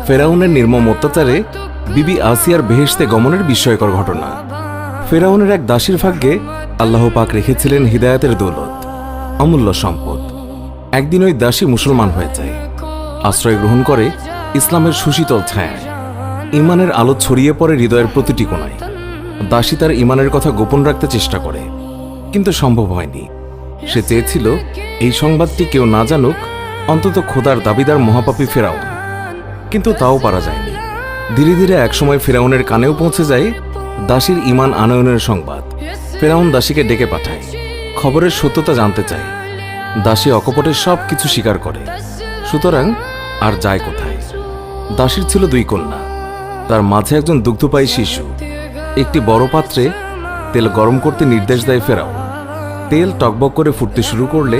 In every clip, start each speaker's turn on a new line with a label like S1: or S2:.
S1: ফেরাউনের নির্মম অত্যাচারে বিবি আসিয়ার বেহেশতে গমনের বিস্ময়কর ঘটনা। ফেরাউনের এক দাসীর ভাগ্যে আল্লাহ পাক রেখেছিলেন হিদায়াতের দৌলত, অমূল্য সম্পদ। একদিন ওই দাসী মুসলমান হয়ে যায়, আশ্রয় গ্রহণ করে ইসলামের সুশীতল ছায়ায়। ইমানের আলো ছড়িয়ে পড়ে হৃদয়ের প্রতিটি কোণায়। দাসী তার ইমানের কথা গোপন রাখতে চেষ্টা করে, কিন্তু সম্ভব হয়নি। সে চেয়েছিল এই সংবাদটি কেউ না জানুক, অন্তত খোদার দাবিদার মহাপাপী ফেরাউন। কিন্তু তাও পারা যায়নি। ধীরে ধীরে একসময় ফেরাউনের কানেও পৌঁছে যায় দাসীর ইমান আনয়নের সংবাদ। ফেরাউন দাসীকে ডেকে পাঠায়, খবরের সত্যতা জানতে চায়। দাসী অকপটে সব কিছু স্বীকার করে। সুতরাং আর যায় কোথায়? দাসীর ছিল 2 কন্যা, তার মাঝে একজন দুগ্ধপায়ী শিশু। একটি বড় পাত্রে তেল গরম করতে নির্দেশ দেয় ফেরাউন। তেল টকবক করে ফুটতে শুরু করলে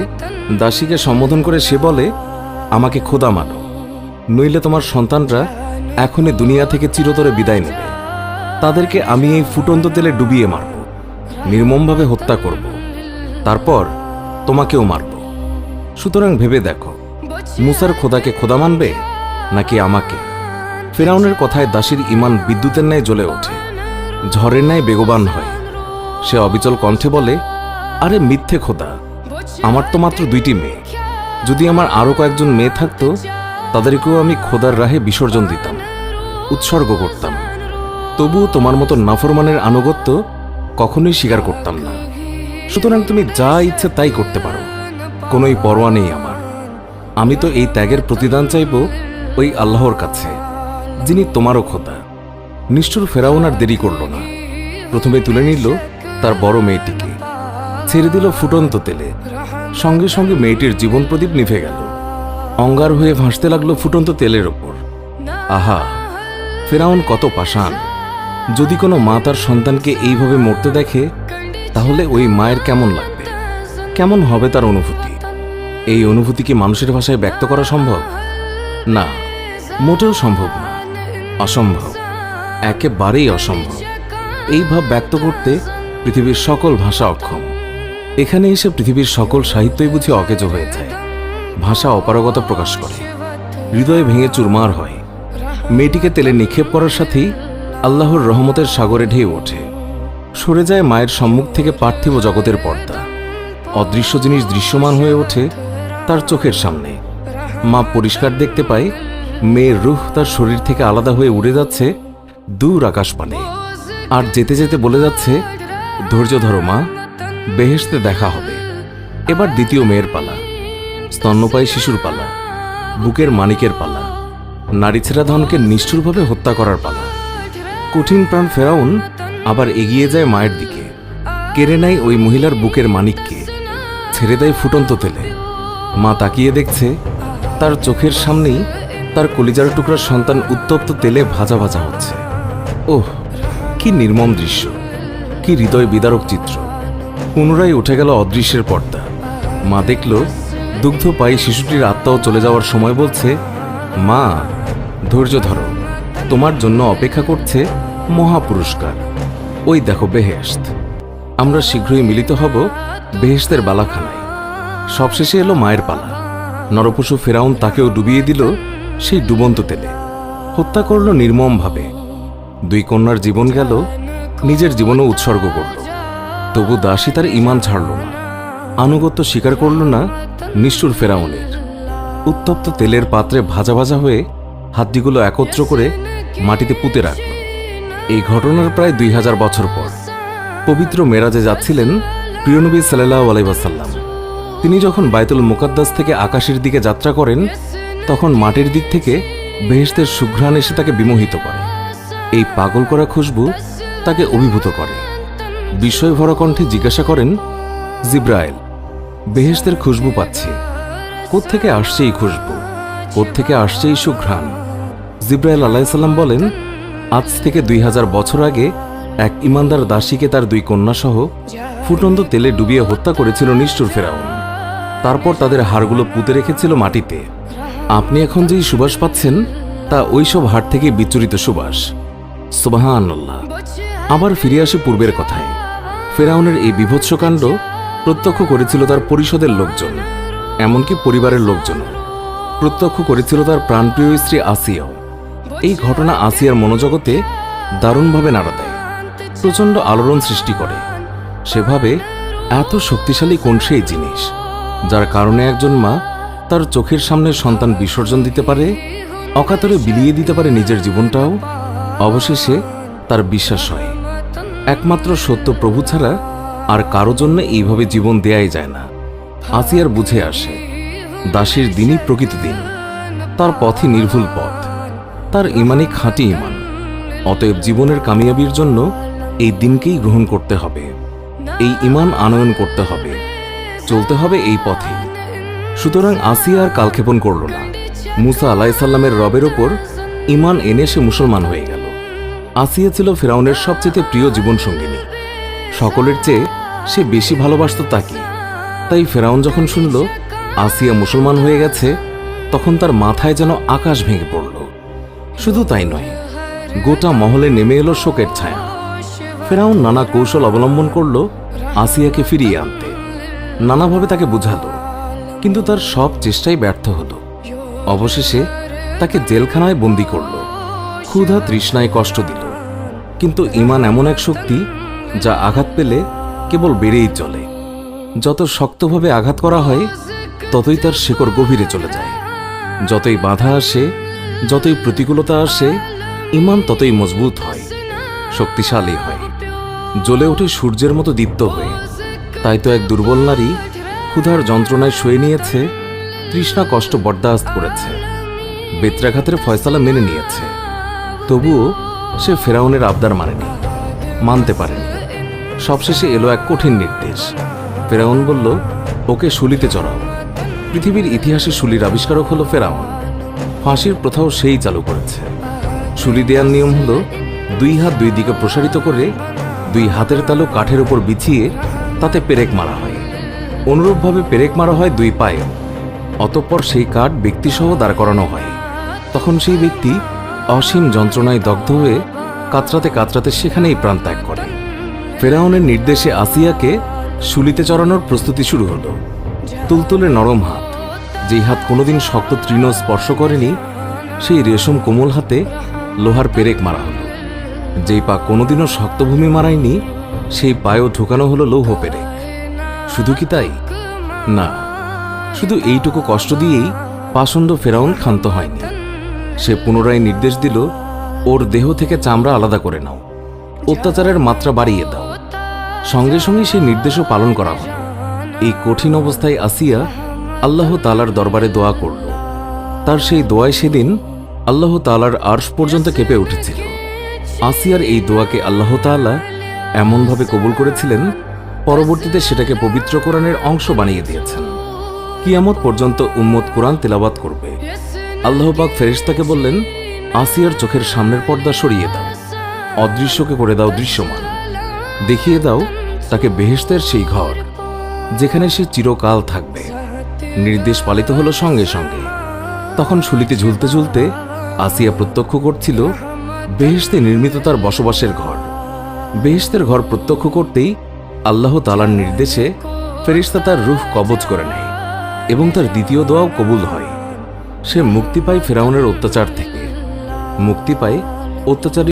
S1: দাসীকে সম্বোধন করে সে বলে, আমাকে খোদা মানো, নইলে তোমার সন্তানরা এখনই দুনিয়া থেকে চিরতরে বিদায় নেবে। তাদেরকে আমি এই ফুটন্ত তেলে ডুবিয়ে মারব, নির্মমভাবে হত্যা করব, তারপর তোমাকেও মারব। সুতরাং ভেবে দেখো, মুসার খোদাকে খোদা মানবে নাকি আমাকে? ফেরাউনের কথায় দাসীর ইমান বিদ্যুতের ন্যায় জ্বলে ওঠে, ঝড়ের ন্যায় বেগবান হয়। সে অবিচল কণ্ঠে বলে, আরে মিথ্যে খোদা, আমার তো মাত্র 2টি মেয়ে। যদি আমার আরো কয়েকজন মেয়ে থাকতো, তাদেরকেও আমি খোদার রাহে বিসর্জন দিতাম, উৎসর্গ করতাম। তবুও তোমার মতো নাফরমানের আনুগত্য কখনোই স্বীকার করতাম না। সুতরাং তুমি যা ইচ্ছে তাই করতে পারো, কোনোই পরোয়া নেই আমার। আমি তো এই ত্যাগের প্রতিদান চাইব ওই আল্লাহর কাছে, যিনি তোমারও খোদা। নিষ্ঠুর ফেরাউন আর দেরি করল না। প্রথমে তুলে নিল তার বড় মেয়েটিকে, ছেড়ে দিল ফুটন্ত তেলে। সঙ্গে সঙ্গে মেয়েটির জীবন প্রদীপ নিভে গেল, অঙ্গার হয়ে ভাসতে লাগলো ফুটন্ত তেলের ওপর। আহা, ফেরাউন কত পাষাণ! যদি কোনো মা তার সন্তানকে এইভাবে মরতে দেখে, তাহলে ওই মায়ের কেমন লাগবে, কেমন হবে তার অনুভূতি? এই অনুভূতি কি মানুষের ভাষায় ব্যক্ত করা সম্ভব? না, মোটেও সম্ভব না, অসম্ভব, একেবারেই অসম্ভব। এই ভাব ব্যক্ত করতে পৃথিবীর সকল ভাষা অক্ষম। এখানে এসে পৃথিবীর সকল সাহিত্যই বুঝি অকেজো হয়ে যায়। ভাষা অপারগতা প্রকাশ করে, হৃদয়ে ভেঙে চুরমার হয়। মেয়েটিকে তেলে নিক্ষেপ করার সাথেই আল্লাহর রহমতের সাগরে ঢেউ ওঠে। সরে যায় মায়ের সম্মুখ থেকে পার্থিব জগতের পর্দা। অদৃশ্য জিনিস দৃশ্যমান হয়ে ওঠে তার চোখের সামনে। মা পরিষ্কার দেখতে পায় মেয়ের রূহ তার শরীর থেকে আলাদা হয়ে উড়ে যাচ্ছে দূর আকাশপানে, আর যেতে যেতে বলে যাচ্ছে, ধৈর্য ধরো মা, বেহেশতে দেখা হবে। এবার দ্বিতীয় মেয়ের পালা, স্তন্যপায়ী শিশুর পালা, বুকের মানিকের পালা, নারী ছেঁড়া ধনকে নিষ্ঠুরভাবে হত্যা করার পালা। কঠিন প্রাণ ফেরাউন আবার এগিয়ে যায় মায়ের দিকে, কেড়ে নেয় ওই মহিলার বুকের মানিককে, ছেড়ে দেয় ফুটন্ত তেলে। মা তাকিয়ে দেখছে, তার চোখের সামনেই তার কলিজার টুকরা সন্তান উত্তপ্ত তেলে ভাজা ভাজা হচ্ছে। ওহ, কি নির্মম দৃশ্য, কি হৃদয় বিদারক চিত্র! পুনরায় উঠে গেল অদৃশ্যের পর্দা। মা দেখল দুগ্ধপায়ী শিশুটির আত্মাও চলে যাওয়ার সময় বলছে, মা, ধৈর্য ধরো, তোমার জন্য অপেক্ষা করছে মহাপুরস্কার। ওই দেখো বেহেশত। আমরা শীঘ্রই মিলিত হব বেহেশতের বালাখানায়। সবশেষে এলো মায়ের পালা। নরপশু ফেরাউন তাকেও ডুবিয়ে দিল সেই ডুবন্ত তেলে, হত্যা করল নির্মমভাবে। 2 কন্যার জীবন গেল, নিজের জীবনও উৎসর্গ করল। তবু দাসী তার ইমান ছাড়ল না, আনুগত্য স্বীকার করল না নিষ্ঠুর ফেরাউনের। উত্তপ্ত তেলের পাত্রে ভাজা ভাজা হয়ে হাড্ডিগুলো একত্র করে মাটিতে পুঁতে রাখল। এই ঘটনার প্রায় 2000 বছর পর পবিত্র মেরাজে যাচ্ছিলেন প্রিয়নবী সাল্লাল্লাহু আলাইহি ওয়াসাল্লাম। তিনি যখন বায়তুল মুকাদ্দাস থেকে আকাশের দিকে যাত্রা করেন, তখন মাটির দিক থেকে বেহেশতের সুঘ্রাণ এসে তাকে বিমোহিত করে। এই পাগল করা খুশবু তাকে অভিভূত করে। বিস্ময় ভরা কণ্ঠে জিজ্ঞাসা করেন, জিব্রাইল, বেহেশতের খুশবু পাচ্ছি, কোত্থেকে আসছে এই খুশবু, কোত্থেকে আসছে এই সুঘ্রাণ? জিব্রাইল আলাইহিস সালাম বলেন, আজ থেকে 2000 বছর আগে এক ইমানদার দাসীকে তার 2 কন্যা সহ ফুটন্ত তেলে ডুবিয়ে হত্যা করেছিল নিষ্ঠুর ফেরাউন। তারপর তাদের হাড়গুলো পুঁতে রেখেছিল মাটিতে। আপনি এখন যেই সুবাস পাচ্ছেন, তা ওইসব হাড় থেকে বিচ্ছুরিত সুবাস। সুবহানাল্লাহ। আবার ফিরে আসে পূর্বের কথায়। ফেরাউনের এই বিভৎসকাণ্ড প্রত্যক্ষ করেছিল তার পরিষদের লোকজন, এমনকি পরিবারের লোকজন। প্রত্যক্ষ করেছিল তার প্রাণপ্রিয় স্ত্রী আসিয়াও। এই ঘটনা আসিয়ার মনোজগতে দারুণভাবে নাড়া দেয়, প্রচণ্ড আলোড়ন সৃষ্টি করে। সেভাবে এত শক্তিশালী কোন সেই জিনিস যার কারণে একজন মা তার চোখের সামনে সন্তান বিসর্জন দিতে পারে, অকাতরে বিলিয়ে দিতে পারে নিজের জীবনটাও। অবশেষে তার বিশ্বাস হয় একমাত্র সত্য প্রভু ছাড়া আর কারো জন্য এইভাবে জীবন দেয়াই যায় না। আসিয়ার বুঝে আসে দাসীর দিনই প্রকৃত দিন, তার পথই নির্ভুল পথ, তার ইমানই খাঁটি ইমান। অতএব জীবনের কামিয়াবির জন্য এই দিনকেই গ্রহণ করতে হবে, এই ইমান আনয়ন করতে হবে, চলতে হবে এই পথে। সুতরাং আসিয়া আর কালক্ষেপণ করল না। মুসা আলাইসাল্লামের রবের ওপর ইমান এনে সে মুসলমান হয়ে গেল। আসিয়া ছিল ফেরাউনের সবচেয়ে প্রিয় জীবনসঙ্গিনী। সকলের চেয়ে সে বেশি ভালোবাসত তাকে। তাই ফেরাউন যখন শুনল আসিয়া মুসলমান হয়ে গেছে, তখন তার মাথায় যেন আকাশ ভেঙে পড়ল। শুধু তাই নয়, গোটা মহলে নেমে এলো শোকের ছায়া। ফেরাউন নানা কৌশল অবলম্বন করল আসিয়াকে ফিরিয়ে আনতে, নানাভাবে তাকে বুঝালো, কিন্তু তার সব চেষ্টাই ব্যর্থ হলো। অবশেষে তাকে জেলখানায় বন্দী করল, ক্ষুধা তৃষ্ণায় কষ্ট দিল। কিন্তু ঈমান এমন এক শক্তি যা আঘাত পেলে কেবল বেড়েই চলে। যত শক্তভাবে আঘাত করা হয় ততই তার শেকড় গভীরে চলে যায়। যতই বাধা আসে, যতই প্রতিকূলতা আসে, ঈমান ততই মজবুত হয়, শক্তিশালী হয়, জ্বলে ওঠে সূর্যের মতো দীপ্ত হয়ে। তাই তো এক দুর্বল নারী ক্ষুধার যন্ত্রণায় সয়ে নিয়েছে, তৃষ্ণা কষ্ট বরদাস্ত করেছে, বেত্রাঘাতের ফয়সালা মেনে নিয়েছে। তবুও সে ফেরাউনের আবদার মানেনি, মানতে পারেনি। সবশেষে এলো এক কঠিন নির্দেশ। ফেরাউন বলল, ওকে শুলিতে চড়াও। পৃথিবীর ইতিহাসে শুলির আবিষ্কারক হলো ফেরাউন। ফাঁসির প্রথাও সেই চালু করেছে। শুলি দেওয়ার নিয়ম হলো 2 হাত 2 দিকে প্রসারিত করে 2 হাতের তালু কাঠের উপর বিছিয়ে তাতে পেরেক মারা হয়। অনুরূপভাবে পেরেক মারা হয় 2 পায়ে। অতঃপর সেই কাঠ ব্যক্তিসহ দাঁড় করানো হয়। তখন সেই ব্যক্তি অসীম যন্ত্রণায় দগ্ধ হয়ে কাতরাতে কাতরাতে সেখানেই প্রাণ ত্যাগ করে। ফেরাউনের নির্দেশে আসিয়াকে শুলিতে চড়ানোর প্রস্তুতি শুরু হলো। তুলতুলে নরম হাত, যেই হাত কোনোদিন শক্ত তৃণ স্পর্শ করেনি, সেই রেশম কোমল হাতে লোহার পেরেক মারা হলো। যেই পা কোনোদিনও শক্ত ভূমি মারায়নি, সেই পায়েও ঢুকানো হলো লৌহ পেরেক। শুধু কি তাই? না, শুধু এইটুকু কষ্ট দিয়েই পাষণ্ড ফেরাউন ক্ষান্ত হয়নি। সে পুনরায় নির্দেশ দিল, ওর দেহ থেকে চামড়া আলাদা করে নাও, অত্যাচারের মাত্রা বাড়িয়ে দাও। সঙ্গে সঙ্গে সেই নির্দেশও পালন করা হলো। এই কঠিন অবস্থায় আসিয়া আল্লাহ তাআলার দরবারে দোয়া করল। তার সেই দোয়ায় সেদিন আল্লাহ তাআলার আরশ পর্যন্ত কেঁপে উঠেছিল। আসিয়ার এই দোয়াকে আল্লাহ তাআলা এমনভাবে কবুল করেছিলেন, পরবর্তীতে সেটাকে পবিত্র কোরআনের অংশ বানিয়ে দিয়েছেন। কিয়ামত পর্যন্ত উম্মত কোরআন তেলাওয়াত করবে। আল্লাহ পাক ফেরেশতাকে বললেন, আসিয়ার চোখের সামনের পর্দা সরিয়ে দাও, অদৃশ্যকে করে দাও দৃশ্যমান, দেখিয়ে দাও তাকে বেহেশতের সেই ঘর যেখানে সে চিরকাল থাকবে। নির্দেশ পালিত হলো সঙ্গে সঙ্গে। তখন শুলিতে ঝুলতে ঝুলতে আসিয়া প্রত্যক্ষ করছিল বেহেশতে নির্মিত তার বসবাসের ঘর। বেহেশতের ঘর প্রত্যক্ষ করতেই আল্লাহ তাআলার নির্দেশে ফেরেশতা তার রূহ কবজ করে নেয় এবং তার দ্বিতীয় দোয়াও কবুল হয়। সে মুক্তি পায় ফেরাউনের অত্যাচার থেকে, মুক্তি পায় অত্যাচারী